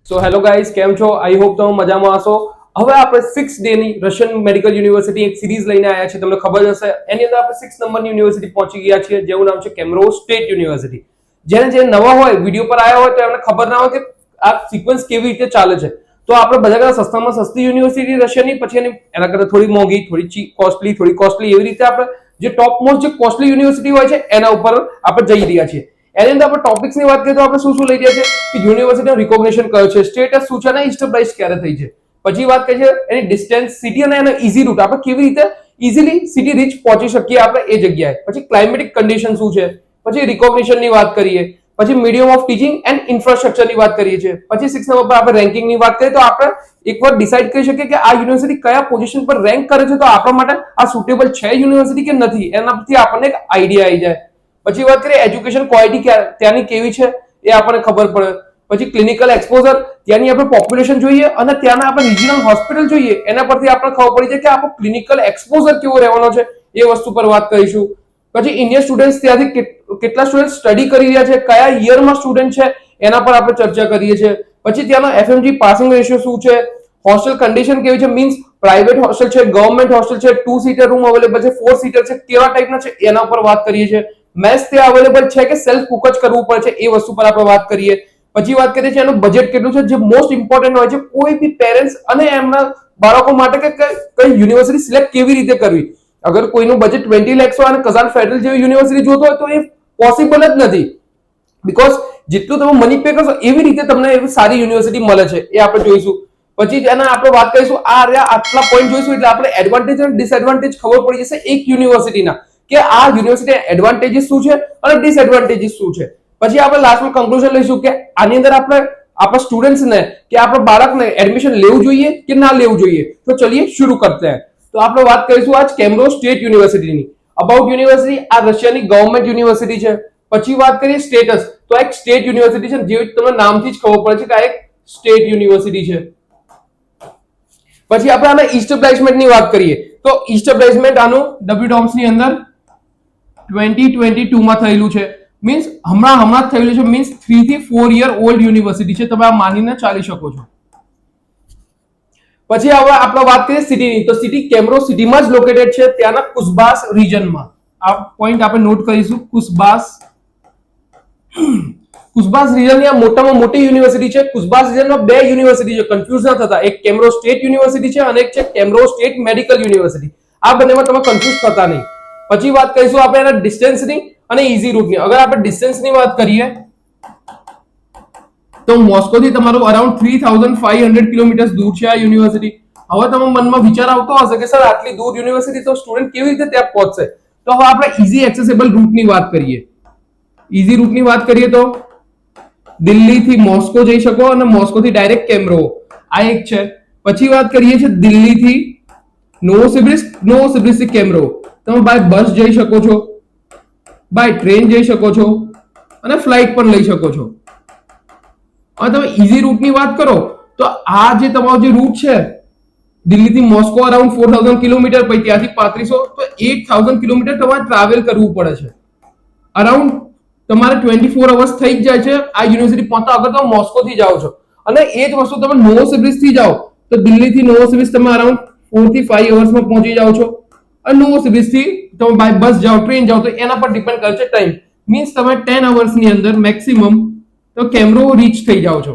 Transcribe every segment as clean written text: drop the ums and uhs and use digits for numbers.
So hello guys, કેમ છો? I hope તમે મજામાં હશો. હવે આપણે 6 ડેની રશિયન મેડિકલ યુનિવર્સિટી એક સિરીઝ લઈને આવ્યા છે. તમને ખબર હશે, એની અંદર આપણે 6 નંબરની યુનિવર્સિટી પહોંચી ગયા છીએ, જેનું નામ છે કેમ્બ્રોજ સ્ટેટ યુનિવર્સિટી. જે નવા હોય, વિડીયો પર આવ્યા હોય તો એમને ખબર ના હોય કે આ સિક્વન્સ કેવી રીતે ચાલે છે. તો આપણે બધા કરતા સસ્તામાં સસ્તી યુનિવર્સિટી રશિયનની, પછી એના કરતા થોડી મોંઘી, થોડી કોસ્ટલી એવી રીતે આપણે જે ટોપ મોસ્ટ જે કોસ્ટલી યુનિવર્સિટી હોય છે એના ઉપર આપણે જઈ રહ્યા છીએ. એની અંદર આપણે ટોપિક્સની વાત કરીએ તો આપણે શું લઈ રહ્યા છે કે યુનિવર્સિટીનું રિકોગ્નિશન કયો છે, સ્ટેટસ શું છે અને ઇસ્ટેબ્લિશ ક્યારે થઈ છે. પછી વાત કરીએ એની ડિસ્ટન્સ, સિટી અને એનો ઈઝી રૂટ, આપણે કેવી રીતે ઈઝીલી સિટી રીચ પહોંચી શકીએ આપણે એ જગ્યાએ. પછી ક્લાઇમેટિક કન્ડિશન શું છે, પછી રિકોગ્નિશનની વાત કરીએ, પછી મીડિયમ ઓફ ટીચિંગ એન્ડ ઇન્ફ્રાસ્ટ્રક્ચરની વાત કરીએ છીએ. પછી 6 નંબર પર આપણે રેન્કિંગની વાત કરીએ તો આપણે એકવાર ડિસાઇડ કરી શકીએ કે આ યુનિવર્સિટી કયા પોઝિશન પર રેન્ક કરે છે, તો આપણા માટે આ સુટેબલ છે યુનિવર્સિટી કે નથી, એના પરથી આપણને એક આઈડિયા આવી જાય. પછી વાત કરીએ એજ્યુકેશન ક્વોલિટી ત્યાંની કેવી છે એ આપણને ખબર પડે. પછી ક્લિનિકલ એક્સપોઝર, ત્યાંની આપણે પોપ્યુલેશન જોઈએ અને ત્યાંના આપણે રિજનલ હોસ્પિટલ જોઈએ, એના પરથી આપણને ખબર પડી જાય કે આપણો ક્લિનિકલ એક્સપોઝર કેવો રહેવાનો છે, એ વસ્તુ પર વાત કરીશું. પછી ઇન્ડિયન સ્ટુડન્ટ્સ ત્યાંથી કેટલા સ્ટુડન્ટ સ્ટડી કરી રહ્યા છે, કયા યરમાં સ્ટુડન્ટ છે, એના પર આપણે ચર્ચા કરીએ છીએ. પછી ત્યાંનો એફએમજી પાસિંગ રેશિયો શું છે, હોસ્ટેલ કન્ડિશન કેવી છે, મીન્સ પ્રાઇવેટ હોસ્ટેલ છે, ગવર્મેન્ટ હોસ્ટેલ છે, 2 સીટર રૂમ અવેલેબલ છે, 4 સીટર છે, કેવા ટાઈપના છે એના પર વાત કરીએ છીએ. મેસ ત્યાં અવેલેબલ છે કે સેલ્ફ કુક જ કરવું પડે છે, એ વસ્તુ પર આપણે વાત કરીએ. પછી વાત કરીએ છીએ એનું બજેટ કેટલું છે, જે મોસ્ટ ઇમ્પોર્ટન્ટ હોય છે કોઈ બી પેરેન્ટ્સ અને એમના બાળકો માટે કે કઈ યુનિવર્સિટી સિલેક્ટ કેવી રીતે કરવી. અગર કોઈનું બજેટ 20 લાખ હોય અને કઝાન ફેડરલ જેવી યુનિવર્સિટી જોતો હોય તો એ પોસિબલ જ નથી, બીકોઝ જેટલું તમે મની પે કરશો એવી રીતે તમને એવી સારી યુનિવર્સિટી મળે છે, એ આપણે જોઈશું. પછી એના આપણે વાત કરીશું, આટલા પોઈન્ટ જોઈશું એટલે આપણે એડવાન્ટેજ અને ડિસએડવાન્ટેજ ખબર પડી જશે એક યુનિવર્સિટીના, કે આ યુનિવર્સિટી એડવાન્ટેજીસ શું છે અને ડિસએડવાન્ટેજીસ શું છે. પછી આપણે લાસ્ટમાં કન્ક્લુઝન લઈશું કે આની અંદર આપણે આપણા સ્ટુડન્ટ્સને કે આપણા બાળકને એડમિશન લેવું જોઈએ કે ના લેવું જોઈએ. તો ચલિए शुरू करते हैं. તો આપણે વાત કરીશું આજ કેમ્બ્રોજ સ્ટેટ યુનિવર્સિટીની. અબાઉટ યુનિવર્સિટી, આ રશિયાની ગવર્મેન્ટ યુનિવર્સિટી છે. પછી વાત કરીએ સ્ટેટસ, તો એક સ્ટેટ યુનિવર્સિટી છે, જે તમને નામથી જ ખબર પડે છે કે આ એક સ્ટેટ યુનિવર્સિટી છે. પછી આપણે આના ઇસ્ટેબ્લિશમેન્ટની વાત કરીએ તો ઇસ્ટેબ્લિશમેન્ટ આનું ડબ્લ્યુડોમ્સ ની અંદર 2022 માં થયેલું છે, મીન્સ હમણાં જ થયેલું છે, મીન્સ 3 થી 4 યર ઓલ્ડ યુનિવર્સિટી છે, તમે આ માનીને ચાલી શકો છો. પછી હવે આપણે વાત કરીએ સિટીની, તો સિટી કેમ્બ્રોજ સિટીમાં જ લોકેટેડ છે, ત્યાંના કુસબાસ રિજનમાં. આ પોઈન્ટ આપણે નોટ કરીશું. કુસબાસ રિજનની આ મોટામાં મોટી યુનિવર્સિટી છે. કુસબાસ રિજનમાં 2 યુનિવર્સિટી છે, કન્ફ્યુઝ ન થતા. એક કેમ્બ્રોજ સ્ટેટ યુનિવર્સિટી છે અને એક છે કેમ્બ્રોજ સ્ટેટ મેડિકલ યુનિવર્સિટી. આ બંનેમાં તમે કન્ફ્યુઝ થતા નહીં. પછી વાત કરીશું આપણે એના ડિસ્ટન્સની અને ઈઝી રૂટની. અગર આપણે ડિસ્ટન્સની વાત કરીએ તો મોસ્કોથી તમારું અરાઉન્ડ 3500 કિલોમીટર દૂર છે આ યુનિવર્સિટી. હવે તમે મનમાં વિચાર આવતો હશે કે સર આટલી દૂર યુનિવર્સિટી, તો સ્ટુડન્ટ કેવી રીતે ત્યાં પહોંચશે? તો હવે આપણે ઈઝી એક્સેસિબલ રૂટની વાત કરીએ. ઈઝી રૂટની વાત કરીએ તો દિલ્હીથી મોસ્કો જઈ શકો અને મોસ્કોથી ડાયરેક્ટ કેમ્બ્રો, આ એક છે. પછી વાત કરીએ છીએ દિલ્હીથી નોવોસિબિર્સ્ક થી કેમ્બ્રો, તમે બાય બસ જઈ શકો છો, બાય ટ્રેન જઈ શકો છો અને ફ્લાઇટ પણ લઈ શકો છો. હવે તમે ઈઝી રૂટની વાત કરો તો આ જે તમારો જે રૂટ છે દિલ્હીથી મોસ્કો અરાઉન્ડ 4000 કિલોમીટર, પછી ત્યાંથી 3500, તો 8000 કિલોમીટર તમારે ટ્રાવેલ કરવું પડે છે. અરાઉન્ડ તમારે 24 અવર્સ થઈ જ જાય છે આ યુનિવર્સિટી પહોંચતા. અગર તમે મોસ્કો થી જાઓ છો અને એ જ વસ્તુ તમે નોવોસિબિર્સ્ક થી જાઓ તો દિલ્હીથી નોવોસિબિર્સ્ક તમે અરાઉન્ડ 4 થી 5 અવર્સમાં પહોંચી જાઓ છો. અને નોવોસિબિર્સ્ક થી તમે બાય બસ જાઓ, ટ્રેન જાઓ, તો એના પર ડિપેન્ડ કરે છે ટાઈમ. મીન્સ તમે 10 અવર્સની અંદર મેક્સિમમ તો કેમ્બ્રો રીચ થઈ જાઓ છો.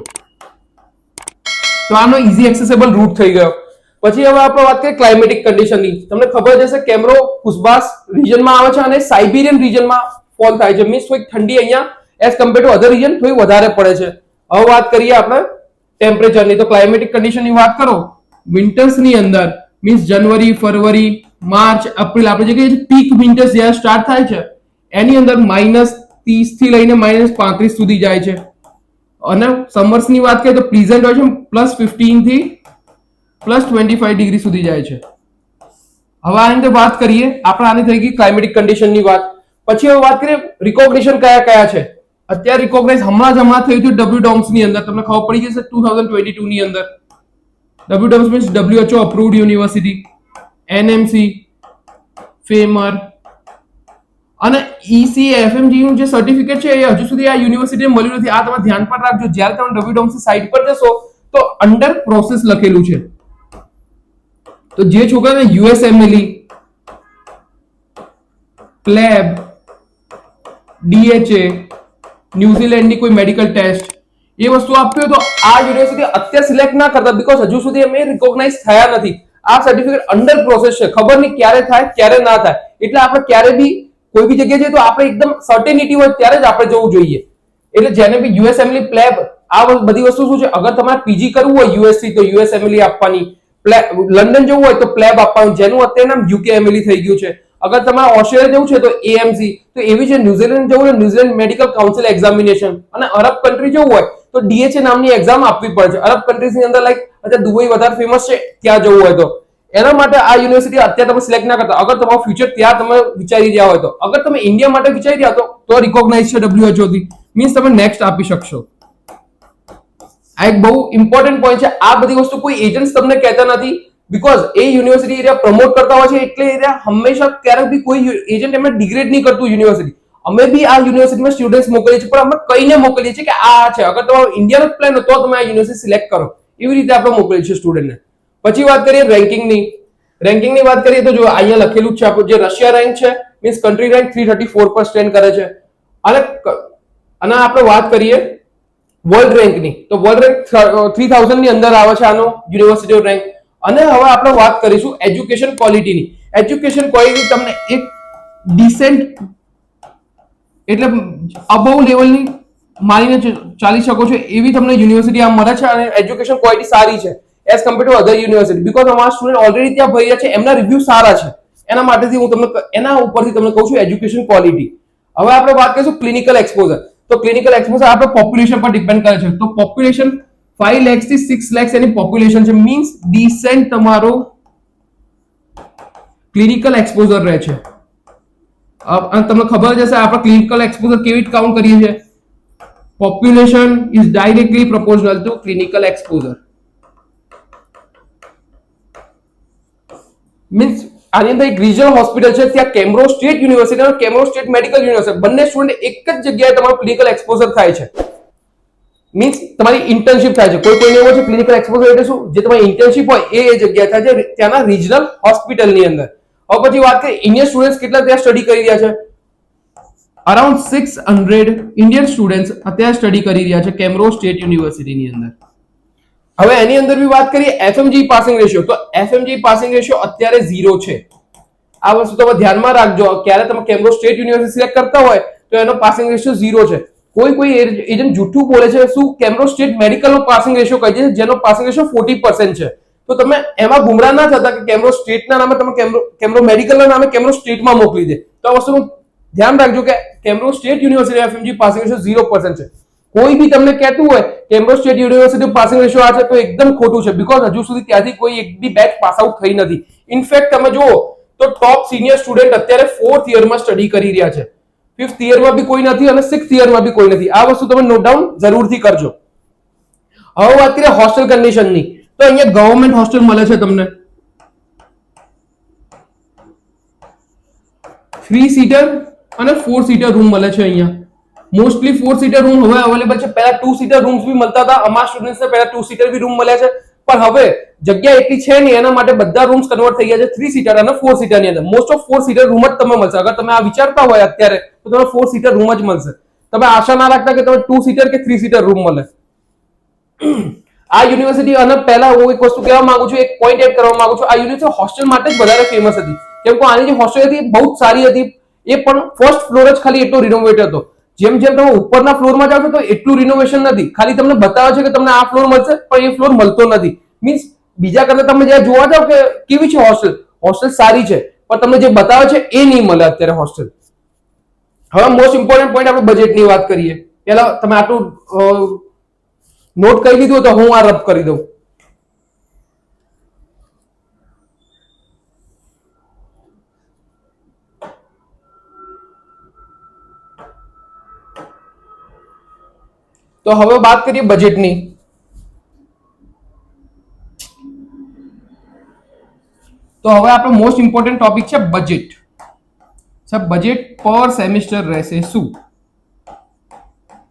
તો આનો ઈઝી એક્સેસિબલ રૂટ થઈ ગયો. પછી હવે આપણે વાત કરીએ ક્લાઇમેટિક કન્ડિશનની. તમને ખબર જ હશે કેમ્બ્રો કુસબાસ રિજનમાં આવે છે અને સાઇબિરિયન રિજનમાં ફોલ થાય છે, મીન્સ થોડી ઠંડી અહીંયા as compare to other region થોડી વધારે પડે છે. હવે વાત કરીએ આપણે ટેમ્પરેચરની, તો ક્લાઇમેટિક કન્ડિશનની વાત કરો વિન્ટર્સની અંદર, મીન્સ જાન્યુઆરી, ફરવરી, માર્ચ, એપ્રિલ, આપણે જે કહીએ છીએ પીક વિન્ટર્સ જ્યારે સ્ટાર્ટ થાય છે એની અંદર -30 થી લઈને -35 સુધી જાય છે. અને સમર્સ ની વાત કરીએ તો પ્લીઝન્ટ હોય છે, +15 થી +25 ડિગ્રી સુધી જાય છે. હવે આની અંદર વાત કરીએ આપણે, આની થઈ ગઈ ક્લાઇમેટિક કન્ડિશનની વાત. પછી હવે વાત કરીએ રિકોગ્નિશન કયા કયા છે. અત્યારે રિકોગ્નાઇઝ હમણાં થયું હતું ડબ્લ્યુડોમ્સ ની અંદર, તમને ખબર પડી જશે 2022 ની અંદર. WDOMS means WHO approved university, NMC, FAIMER અને ECFMG નું જે સર્ટિફિકેટ છે એ હજુ સુધી આ યુનિવર્સિટીને મળ્યું નથી. આ તમે ધ્યાન પર રાખજો. જ્યારે તમે ડબ્લ્યુડોમ્સી સાઇટ પર જશો તો અંડર પ્રોસેસ લખેલું છે. તો જે છોકરાને USMLE, પ્લેબ, DHA, ન્યુઝીલેન્ડની કોઈ મેડિકલ ટેસ્ટ એ વસ્તુ આપવી હોય તો આ યુનિવર્સિટી અત્યારે સિલેક્ટ ના કરતા, બીકોઝ હજુ સુધી અમે રિકોગ્નાઇઝ થયા નથી. આ સર્ટિફિકેટ અંડર પ્રોસેસ છે, ખબર નહીં ક્યારે થાય ક્યારે ના થાય. એટલે આપણે ક્યારે બી કોઈ બી જગ્યાએ જઈએ તો આપણે એકદમ સર્ટેનિટી હોય ત્યારે જ આપણે જવું જોઈએ. એટલે જેને બી USMLE, પ્લેબ, આ બધી વસ્તુ શું છે, અગર તમારે PG કરવું હોય US થી તો USMLE આપવાની, લંડન જવું હોય તો પ્લેબ આપવાનું, જેનું અત્યારે નામ UKMLE થઈ ગયું છે. અગર તમારે ઓસ્ટ્રેલિયા જવું છે તો AMC, તો એવી છે ન્યુઝીલેન્ડ જવું હોય ન્યુઝીલેન્ડ મેડિકલ કાઉન્સિલ એક્ઝામિનેશન, અને અરબ કન્ટ્રી જવું હોય તો DHA નામની એક્ઝામ આપવી પડે છે. અરબ કન્ટ્રીઝની અંદર લાઈક અત્યારે દુબઈ વધારે ફેમસ છે, ત્યાં જવું હોય તો એના માટે આ યુનિવર્સિટી અત્યારે તમે સિલેક્ટ ના કરતા. અગર તમારું ફ્યુચર ત્યાં તમે વિચારી રહ્યા હોય તો, અગર તમે ઇન્ડિયા માટે વિચારી રહ્યા તો રિકોગ્નાઇઝ છે WHO થી, મીન્સ તમે નેક્સ્ટ આપી શકશો. આ એક બહુ ઇમ્પોર્ટન્ટ પોઈન્ટ છે. આ બધી વસ્તુ કોઈ એજન્ટ્સ તમને કહેતા નથી, because A university area promote કરતા હોય છે, એટલે એરિયા હંમેશા ક્યારેક બી કોઈ એજન્ટ એમને ડિગ્રેડ નહીં કરતું યુનિવર્સિટી. અમે બી આ યુનિવર્સિટીમાં સ્ટુડન્ટ્સ મોકલીએ છીએ, પણ અમે કહીને મોકલીએ છીએ કે આ છે, અગર તમારો ઇન્ડિયાનો પ્લાન હોય તો તમે આ યુનિવર્સિટી સિલેક્ટ કરો. એવી રીતે આપણે મોકલીએ છીએ સ્ટુડન્ટને. પછી વાત કરીએ રેન્કિંગની વાત કરીએ તો જો અહીંયા લખેલું છે આપણું જે રશિયા રેન્ક છે, મીન્સ કન્ટ્રી રેન્ક 334 પર સ્ટેન્ડ કરે છે. અને આપણે વાત કરીએ વર્લ્ડ રેન્કની, તો વર્લ્ડ રેન્ક 3000 ની અંદર આવે છે આનો યુનિવર્સિટીનો રેન્ક. અને હવે આપણે વાત કરીશું એજ્યુકેશન ક્વોલિટીની. એજ્યુકેશન ક્વોલિટી તમને એક ડિસેન્ટ એટલે અબવ લેવલની માનીને ચાલી શકો છો એવી તમને યુનિવર્સિટી આ મળે છે, અને એજ્યુકેશન ક્વોલિટી સારી છે as compare to other university, because અમારા સ્ટુડન્ટ ઓલરેડી ત્યાં ભર્યા છે, એમના રિવ્યુ સારા છે. એના માટેથી હું તમને એના ઉપરથી તમને કહું છું એજ્યુકેશન ક્વોલિટી. હવે આપણે વાત કરીશું ક્લિનિકલ એક્સપોઝર. તો ક્લિનિકલ એક્સપોઝર આપણે પોપ્યુલેશન પર ડિપેન્ડ કરે છે. તો પોપ્યુલેશન 5 lakhs થી 6 lakhs એની પોપ્યુલેશન છે, મીન્સ ડિસેન્ટ તમારો ક્લિનિકલ એક્સપોઝર રહે છે. અને તમને ખબર જ હશે આપણે ક્લિનિકલ એક્સપોઝર કેવી રીતે કાઉન્ટ કરીએ છીએ. Population is directly proportional two clinical exposure. Means આની અંદર એક રિજનલ હોસ્પિટલ છે, ત્યાં કેમ્બ્રો સ્ટેટ યુનિવર્સિટી અને કેમ્બ્રો સ્ટેટ મેડિકલ યુનિવર્સિટી બંને સ્ટુડન્ટ એક જ જગ્યાએ તમારું ક્લિનિકલ એક્સપોઝર થાય છે. મીન્સ તમારી ઇન્ટર્નશિપ થાય છે. કોઈને એવું છે ક્લિનિકલ એક્સપોઝર એટલે શું, જે તમારી ઇન્ટર્નશિપ હોય એ જગ્યાએ થાય છે, ત્યાંના રિજનલ હોસ્પિટલની અંદર. હવે પછી વાત કરીએ ઇન્ડિયન સ્ટુડન્ટ્સ કેટલા ત્યાં સ્ટડી કરી રહ્યા છે. અરાઉન્ડ 600 ઇન્ડિયન સ્ટુડન્ટ્સ અત્યારે સ્ટડી કરી રહ્યા છે કેમ્બ્રો સ્ટેટ યુનિવર્સિટીની અંદર. હવે એની અંદર બી વાત કરીએ FMG પાસિંગ રેશિયો, તો FMG પાસિંગ રેશિયો અત્યારે 0 છે. આ વસ્તુ તમે ધ્યાનમાં રાખજો. ક્યારે તમે કેમ્બ્રો સ્ટેટ યુનિવર્સિટી સિલેક્ટ કરતા હોય તો એનો પાસિંગ રેશિયો 0 છે. કોઈ એજન્ટ જૂઠું બોલે છે, શું કેમ્બ્રો સ્ટેટ મેડિકલનો પાસિંગ રેશિયો કહી દે છે, જેનો પાસિંગ રેશિયો 40% છે. તો તમે એમાં ગુમરાહ ના થતા કે કેમ્બ્રો સ્ટેટના નામે તમે કેમ્બ્રો મેડિકલના નામે કેમ્બ્રો સ્ટેટમાં મોકલી દે. તો આ વસ્તુનું ધ્યાન રાખજો કે Kemerovo state university FMG passing ratio 0% છે. કોઈ બી તમને કહેતું હોય Kemerovo state university passing ratio આ છે તો એકદમ ખોટું છે, બીકોઝ હજુ સુધી ત્યાંથી કોઈ એક બી બેચ પાસ આઉટ થઈ નથી. ઇનફેક્ટ તમે જુઓ તો ટોપ સિનિયર સ્ટુડન્ટ અત્યારે 4th યરમાં સ્ટડી કરી રહ્યા છે, 5th યરમાં બી કોઈ નથી અને 6th યરમાં બી કોઈ નથી. આ વસ્તુ તમે નોટ ડાઉન જરૂરથી કરજો. હવે વાત કરીએ હોસ્ટેલ કન્ડિશનની, તો અહીંયા ગવર્મેન્ટ હોસ્ટેલ મળે છે તમને 3 સીટર અને 4 સીટર રૂમ મળે છે. અહીંયા મોસ્ટલી 4 સીટર રૂમ હવે અવેલેબલ છે. પહેલા 2 સીટર રૂમ્સ બી મળતા હતા, અમારા સ્ટુડન્ટ્સને પહેલા 2 સીટર બી રૂમ મળ્યા છે, પણ હવે જગ્યા એટલી છે નહીં, એના માટે બધા રૂમ્સ કન્વર્ટ થઈ ગયા છે 3 સીટર અને 4 સીટર ની અંદર. મોસ્ટ ઓફ 4 સીટર રૂમ જ તમને મળશે. અગર તમે આ વિચારતા હોય અત્યારે તો તમને 4 સીટર રૂમ જ મળશે. તમે આશા ના રાખતા કે તમે 2 સીટર કે 3 સીટર રૂમ મળે. આ યુનિવર્સિટી, અને પહેલા હું એક વસ્તુ કહેવા માંગુ છું, એક પોઈન્ટ એડ કરવા માંગુ છું. આ યુનિવર્સિટી હોસ્ટેલ માટે જ વધારે ફેમસ હતી, કેમ કે આની જે હોસ્ટેલ હતી બહુ જ સારી હતી. એ પણ ફર્સ્ટ ફ્લોર જ ખાલી એટલો રિનોવેટ હતો. જેમ જેમ તમે ઉપરના ફ્લોરમાં જાવ છો તો એટલું રિનોવેશન નથી, ખાલી તમને બતાવે છે કે તમને આ ફ્લોર મળશે, પણ એ ફ્લોર મળતો નથી. મીન્સ બીજા કરતા તમે જ્યાં જોવા જાવ કે કેવી છે હોસ્ટેલ સારી છે, પણ તમને જે બતાવે છે એ નહીં મળે અત્યારે હોસ્ટેલ. હવે મોસ્ટ ઇમ્પોર્ટન્ટ પોઈન્ટ આપણે બજેટની વાત કરીએ. પહેલા તમે આટલું નોટ કરી લીધું તો હું આ રબ કરી દઉં. તો હવે વાત કરીએ બજેટની. તો હવે આપણો મોસ્ટ ઇમ્પોર્ટન્ટ ટોપિક છે બજેટ. સાહેબ બજેટ પર સેમિસ્ટર રહેશે શું?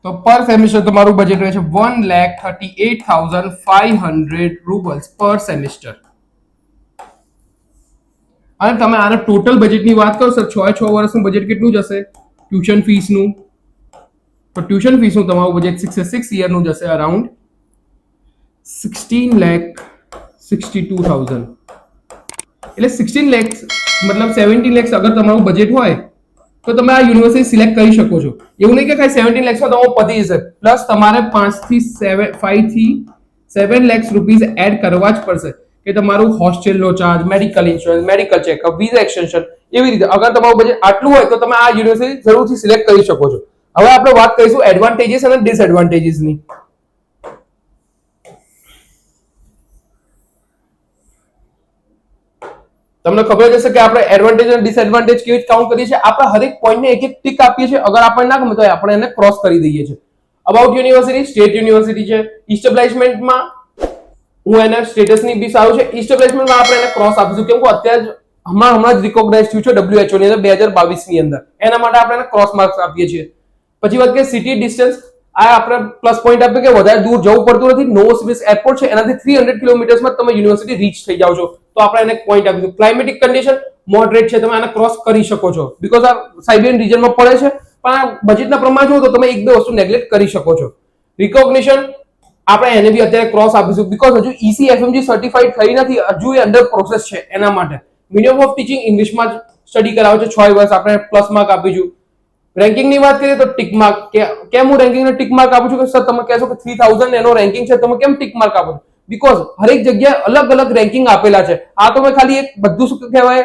તો પર સેમિસ્ટર તમારું બજેટ રહે છે 1,38,500 રૂબલ્સ પર સેમિસ્ટર. અને તમે આના ટોટલ બજેટની વાત કરો સર, 6 વર્ષનું બજેટ કેટલું જશે ટ્યુશન ફીસનું? તો ટ્યુશન ફીસનું તમારું બજેટ 6 યરનું જશે અરાઉન્ડ 16,62,000. એટલે 16 lakhs મતલબ 17 lakhs અગર તમારું બજેટ હોય તો તમે આ યુનિવર્સિટી સિલેક્ટ કરી શકો છો. એવું નહીં કે ખાલી 17 lakhs માં તમારું પતી જશે, પ્લસ તમારે 5 થી 7 lakhs રૂપીઝ એડ કરવા જ પડશે કે તમારું હોસ્ટેલનો charge, medical insurance, medical checkup, visa extension, એવી રીતે. અગર તમારું બજેટ આટલું હોય તો તમે આ યુનિવર્સિટી જરૂરથી સિલેક્ટ કરી શકો છો. હવે આપણે વાત કરીશું એડવાન્ટેજીસ અને ડિસએડવાન્ટેજીસની. તમને ખબર જ હશે કે આપણે એડવાન્ટેજ અને ડિસએડવાન્ટેજ કેવી રીતે કાઉન્ટ કરીએ છીએ. આપણે હરેક પોઈન્ટને એક એક ટિક આપીએ છીએ. અગર આપણને ના ગમે તો આપણે એને ક્રોસ કરી દઈએ છીએ. અબાઉટ યુનિવર્સિટી, સ્ટેટ યુનિવર્સિટી છે. ઇસ્ટેબ્લિશમેન્ટમાં હું એને સ્ટેટસની બી સારું છે. ઇસ્ટેબ્લિશમેન્ટમાં આપણે એને ક્રોસ આપીશું કેમ કે અત્યારે હમણાં જ રિકોગ્નાઇઝ થયું છે WHO ની અંદર 2022 ની અંદર. એના માટે આપણે એને ક્રોસ માર્ક્સ આપીએ છીએ. પછી વાત કરીએ સિટી ડિસ્ટન્સ, આ આપણે પ્લસ પોઈન્ટ આપીએ કે વધારે દૂર જવું પડતું નથી. નોવોસિબિર્સ્ક એરપોર્ટ છે એનાથી 300 કિલોમીટર્સમાં તમે યુનિવર્સિટી રીચ થઈ જાવ છો, તો આપણે એને પોઈન્ટ આપીશું. ક્લાઇમેટિક કન્ડિશન મોડરેટ છે, તમે આને ક્રોસ કરી શકો છો બીકોઝ આ સાઇબેરિયન રિજનમાં પડે છે, પણ આ બજેટના પ્રમાણે જો તો તમે એક બે વસ્તુ નેગ્લેક્ટ કરી શકો છો. રિકોગ્નિશન આપણે એને બી અત્યારે ક્રોસ આપીશું બીકોઝ હજુ ECFMG સર્ટિફાઈડ થઈ નથી, હજુ એ અંડર પ્રોસેસ છે. એના માટે મીડિયમ ઓફ ટીચિંગ ઇંગ્લિશમાં સ્ટડી કરાવે છે 6 વર્ષ, આપણે પ્લસ માર્ક આપીશું. રેન્કિંગની વાત કરીએ તો ટિક માર્ક. કેમ હું રેન્કિંગને ટિક માર્ક આપું છું કે સર તમે કહેશો કે 3000 એનો રેન્કિંગ છે, તમે કેમ ટિક માર્ક આપો છો? બીકોઝ હરેક જગ્યાએ અલગ અલગ રેન્કિંગ આપેલા છે. આ તો મેં ખાલી એક બધું શું કહેવાય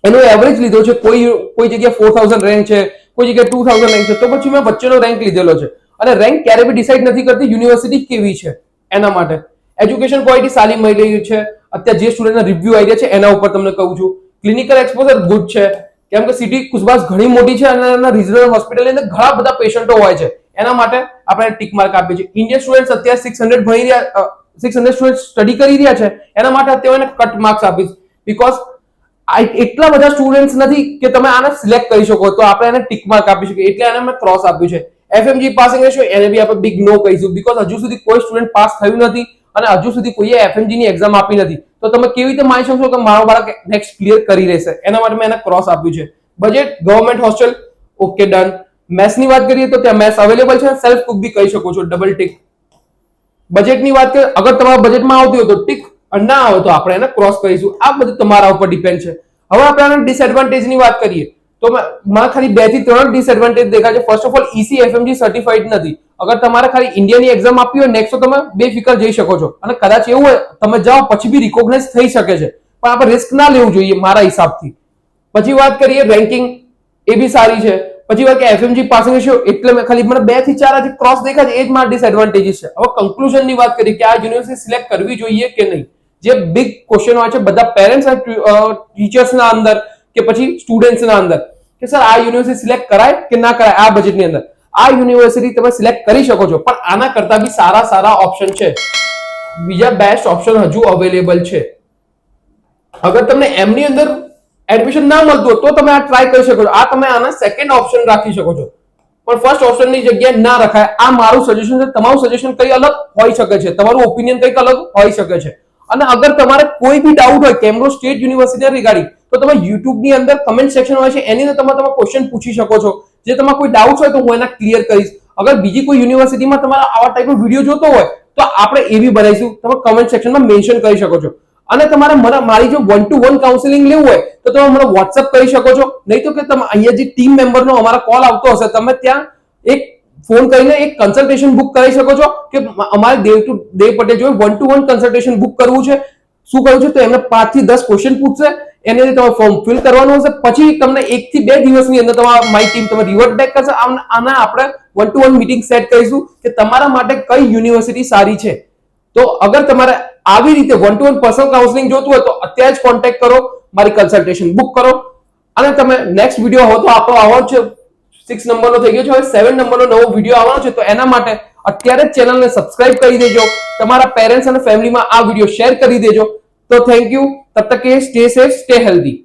એનો એવરેજ લીધો છે. કોઈ જગ્યાએ 4000 રેન્ક છે, કોઈ જગ્યાએ 2000 રેન્ક છે, તો પછી મેં વચ્ચેનો રેન્ક લીધેલો છે. અને રેન્ક ક્યારે બી ડિસાઈડ નથી કરતી યુનિવર્સિટી કેવી છે. એના માટે એજ્યુકેશન ક્વોલિટી સારી મળી રહી છે. અત્યારે જે સ્ટુડન્ટના રિવ્યુ આવી રહ્યા છે એના ઉપર તમને કહું છું. ક્લિનિકલ એક્સપોઝર ગુડ છે કેમ કે સિટી કુસબાસ ઘણી મોટી છે અને એના રિજનલ હોસ્પિટલની અંદર ઘણા બધા પેશન્ટો હોય છે. એના માટે આપણે ટિક માર્ક આપીએ છીએ. ઇન્ડિયન સ્ટુડન્ટ્સ અત્યારે 600 ભણી રહ્યા, 600 સ્ટુડન્ટ સ્ટડી કરી રહ્યા છે, એના માટે અત્યારે કટ માર્ક્સ આપીશ બીકોઝ એટલા બધા સ્ટુડન્ટ્સ નથી કે તમે આને સિલેક્ટ કરી શકો, તો આપણે એને ટિક માર્ક આપી શકીએ, એટલે એને મેં ક્રોસ આપ્યું છે. FMG પાસિંગ રેશિયો એને બી આપણે બિગ નો કહીશું બીકોઝ હજુ સુધી કોઈ સ્ટુડન્ટ પાસ થયું નથી અને હજુ સુધી કોઈએ FMG ની એક્ઝામ આપી નથી, તો તમે કેવી રીતે માની શકશો કે મારો બાળક નેક્સ્ટ ક્લિયર કરી રહેશે? એના માટે મેં એને ક્રોસ આપ્યું છે. Budget government hostel okay done. મેથ્સની વાત કરીએ તો ત્યાં મેથ્સ અવેલેબલ છે, સેલ્ફ કુક બી કહી શકો છો, ડબલ ટિક. બજેટની વાત કરીએ અગર તમારા બજેટમાં આવતી હોય તો ટિક, ના આવે તો આપણે એને ક્રોસ કરીશું. આ બધું તમારા ઉપર ડિપેન્ડ છે. હવે આપણે ડિસએડવાન્ટેજની વાત કરીએ તો મને ખાલી 2 થી 3 ડિસએડવાન્ટેજ દેખાય છે. First of all ECFMG certified નથી. અગર તમારે ખાલી ઇન્ડિયાની એક્ઝામ આપવી હોય નેક્સ્ટ તો તમે બેફિકર જઈ શકો છો, અને કદાચ એવું હોય તમે જાઓ પછી બી રિકોગ્નાઇઝ થઈ શકે છે, પણ આપણે રિસ્ક ના લેવું જોઈએ મારા હિસાબથી. પછી વાત કરીએ રેન્કિંગ, એ બી સારી છે. પછી વાત કે FMG પાસિંગ રેશિયો, એટલે મેં ખાલી મને 2 થી 4 હજી ક્રોસ દેખાય છે, એ જ મારા ડિસએડવાન્ટેજીસ છે. હવે કન્ક્લુઝનની વાત કરીએ કે આ યુનિવર્સિટી સિલેક્ટ કરવી જોઈએ કે નહીં. જે બિગ ક્વેશ્ચન હોય છે બધા પેરેન્ટ્સ અને ટીચર્સના અંદર કે પછી સ્ટુડન્ટ્સના અંદર કે સર આ યુનિવર્સિટી સિલેક્ટ કરાય કે ના કરાય આ બજેટની અંદર. આ યુનિવર્સિટી તમે સિલેક્ટ કરી શકો છો, પણ આના કરતા બી સારા ઓપ્શન છે, બીજા બેસ્ટ ઓપ્શન હજુ અવેલેબલ છે. અગર તમને એમની અંદર એડમિશન ના મળતું હોય તો તમે આ ટ્રાય કરી શકો છો. આ તમે આના સેકન્ડ ઓપ્શન રાખી શકો છો, પણ ફર્સ્ટ ઓપ્શનની જગ્યાએ ના રખાય. આ મારું સજેશન છે. તમારું સજેશન કઈ અલગ હોઈ શકે છે, તમારું ઓપિનિયન કંઈક અલગ હોઈ શકે છે. અને અગર તમારે કોઈ બી ડાઉટ હોય કેમ્બ્રિજ સ્ટેટ યુનિવર્સિટી રિગાર્ડિંગ, તો તમે YouTube ની અંદર કમેન્ટ સેક્શન હોય છે એની અંદર તમે ક્વેશ્ચન પૂછી શકો છો. જે તમારા કોઈ ડાઉટ હોય તો હું એના ક્લિયર કરીશ. અગર બીજી કોઈ યુનિવર્સિટીમાં તમારા આવા ટાઈપનો વિડીયો જોતો હોય તો આપણે એ બી બનાવીશું, તમે કમેન્ટ સેક્શનમાં મેન્શન કરી શકો છો. અને તમારે મારી જો 1-to-1 કાઉન્સેલિંગ લેવું હોય તો તમે મને WhatsApp કરી શકો છો, નહીં તો કે તમે અહીંયા જે ટીમ મેમ્બરનો અમારા કોલ આવતો હશે તમે ત્યાં એક ફોન કરીને એક કન્સલ્ટેશન બુક કરી શકો છો કે અમારે દેવ પટેલ જો 1-to-1 કન્સલ્ટેશન બુક કરવું છે. શું કરવું છે તો એમને 5 થી 10 ક્વેશ્ચન પૂછશે, એની અંદર તમારે ફોર્મ ફિલ કરવાનું હશે. પછી તમને 1 થી 2 દિવસની અંદર તમારા મારી ટીમ તમે રિવર્ટ બેક કરશે. આના આપણે 1-to-1 મીટિંગ સેટ કરીશું કે તમારા માટે કઈ યુનિવર્સિટી સારી છે. તો અગર તમારે આવી રીતે 1-to-1 પર્સનલ કાઉન્સેલિંગ જોતું હોય તો અત્યારે જ કોન્ટેક્ટ કરો, મારી કન્સલ્ટેશન બુક કરો. અને તમે નેક્સ્ટ વિડીયો હો તો આપણો આવવાનો છે 6 નંબરનો થઈ ગયો છે, હવે 7 નંબરનો નવો વિડીયો આવવાનો છે. તો એના માટે અત્યારે જ ચેનલને સબસ્ક્રાઇબ કરી દેજો, તમારા પેરેન્ટ્સ અને ફેમિલીમાં આ વિડીયો શેર કરી દેજો. તો થેન્ક યુ. તબ તક કે સ્ટે સેફ, સ્ટે હેલ્ધી.